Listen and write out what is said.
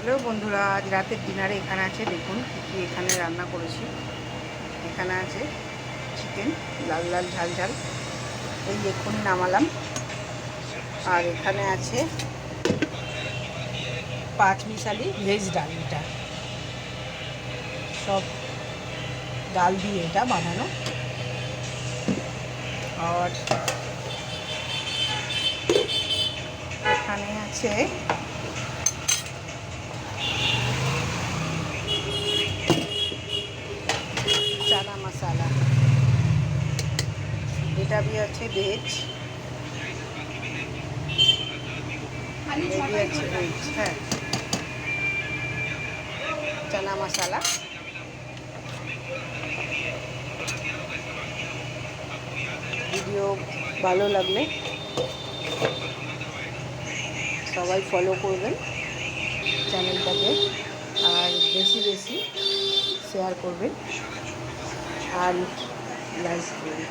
Hello বন্ধুরা, আজ রাতের ডিনারে এখানে আছে, দেখুন কী কী এখানে রান্না করেছি। এখানে আছে চিকেন, লাল লাল ঝাল ঝাল, এই এক্ষুনি নামালাম। আর এখানে আছে পাঁচ মিশালি ভেজ ডাল, এটা সব ডাল দিয়ে এটা বানানো। আর এখানে আছে চানা মশলা, এটা भी আছে ভেজ, ये আছে ভেজ। হ্যাঁ, চানা মশলা। ভিডিও ভালো লাগলে সবাই ফলো করবেন চ্যানেলটাকে, আর বেশি বেশি শেয়ার করবেন আর লাইক করবেন।